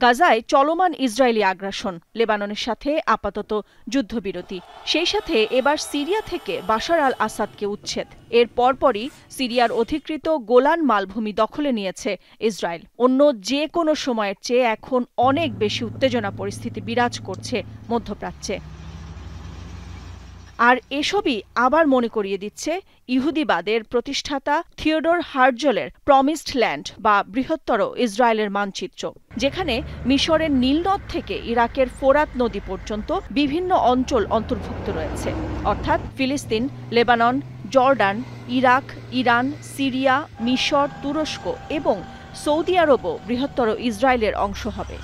গাজায় চলমান ইসরায়েলি আগ্রাসন, লেবাননের সাথে আপাতত যুদ্ধবিরতি, সেই সাথে এবার সিরিয়া থেকে বাশার আল আসাদকে উচ্ছেদ। এর পরপরই সিরিয়ার অধিকৃত গোলান মালভূমি দখলে নিয়েছে ইসরায়েল। অন্য যে কোনো সময়ের চেয়ে এখন অনেক বেশি উত্তেজনা পরিস্থিতি বিরাজ করছে মধ্যপ্রাচ্যে। আর এসবই আবার মনে করিয়ে দিচ্ছে ইহুদিবাদের প্রতিষ্ঠাতা থিওডর হার্জলের প্রমিসড ল্যান্ড বা বৃহত্তর ইসরায়েলের মানচিত্র, যেখানে মিশরের নীলনদ থেকে ইরাকের ফোরাত নদী পর্যন্ত বিভিন্ন অঞ্চল অন্তর্ভুক্ত রয়েছে, অর্থাৎ ফিলিস্তিন, Lebanon, Jordan, Iraq, Iran, Syria, মিশর, তুরস্ক এবং সৌদি আরবও বৃহত্তর ইসরায়েলের অংশ হবে।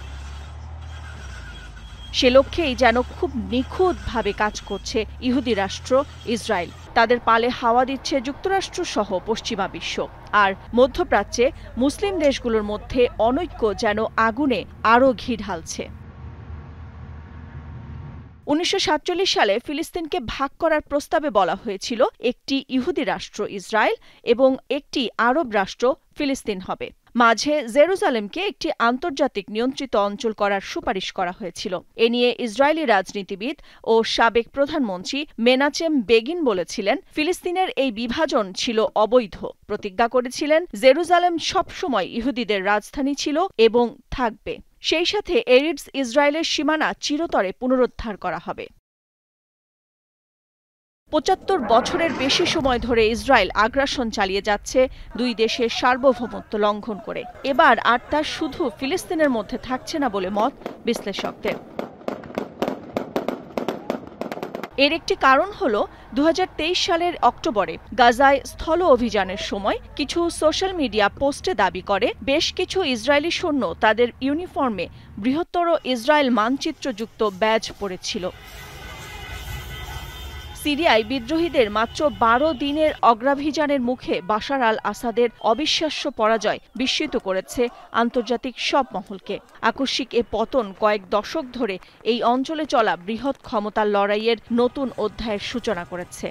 সে লক্ষ্যেই যেন খুব নিখুঁতভাবে কাজ করছে ইহুদি রাষ্ট্র ইসরায়েল। তাদের পালে হাওয়া দিচ্ছে যুক্তরাষ্ট্র সহ পশ্চিমা বিশ্ব। আর মধ্যপ্রাচ্যে মুসলিম দেশগুলোর মধ্যে অনৈক্য যেন আগুনে আরও ঘি ঢালছে। 1947 সালে ফিলিস্তিনকে ভাগ করার প্রস্তাবে বলা হয়েছিল একটি ইহুদি রাষ্ট্র ইসরায়েল এবং একটি আরব রাষ্ট্র ফিলিস্তিন হবে। মাঝে জেরুজালেমকে একটি আন্তর্জাতিক নিয়ন্ত্রিত অঞ্চল করার সুপারিশ করা হয়েছিল। এ নিয়ে ইসরায়েলি রাজনীতিবিদ ও সাবেক প্রধানমন্ত্রী মেনাচেম বেগিন বলেছিলেন, ফিলিস্তিনের এই বিভাজন ছিল অবৈধ। প্রতিজ্ঞা করেছিলেন জেরুজালেম সবসময় ইহুদিদের রাজধানী ছিল এবং থাকবে। সেই সাথে এরিডস ইসরায়েলের সীমানা চিরতরে পুনরুদ্ধার করা হবে। ৭৫ বছরের বেশি সময় ধরে ইসরায়েল আগ্রাসন চালিয়ে যাচ্ছে দুই দেশের সার্বভৌমত্ব লঙ্ঘন করে। এবার আর তা শুধু ফিলিস্তিনের মধ্যে থাকছে না বলে মত বিশ্লেষকদের। এর একটি কারণ হল 2023 সালের অক্টোবরে গাজায় স্থল অভিযানের সময় কিছু সোশ্যাল মিডিয়া পোস্টে দাবি করে বেশ কিছু ইসরায়েলি সৈন্য তাদের ইউনিফর্মে বৃহত্তর ইসরায়েল মানচিত্রযুক্ত ব্যাজ পরেছিল। সিরিয়ায় বিদ্রোহীদের মাত্র 12 দিনের অগ্রাভিযানের মুখে বাশার আল আসাদের অবিশ্বাস্য পরাজয় বিস্মিত করেছে আন্তর্জাতিক সব মহলকে। আকস্মিক এ পতন কয়েক দশক ধরে এই অঞ্চলে চলা বৃহৎ ক্ষমতার লড়াইয়ের নতুন অধ্যায়ের সূচনা করেছে।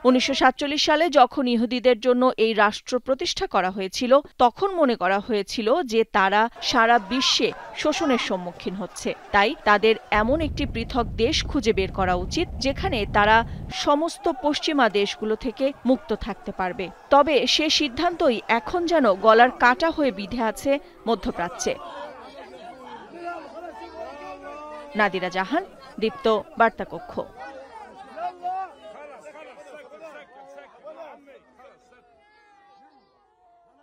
1947 সালে যখন ইহুদিদের জন্য এই রাষ্ট্র প্রতিষ্ঠা করা হয়েছিল, তখন মনে করা হয়েছিল যে তারা সারা বিশ্বে শোষণের সম্মুখীন হচ্ছে। তাই তাদের এমন একটি পৃথক দেশ খুঁজে বের করা উচিত যেখানে তারা সমস্ত পশ্চিমা দেশগুলো থেকে মুক্ত থাকতে পারবে। তবে সে সিদ্ধান্তই এখন যেন গলার কাটা হয়ে বিঁধে আছে মধ্যপ্রাচ্যে। নাদিরা জাহান, দীপ্ত বার্তা কক্ষ।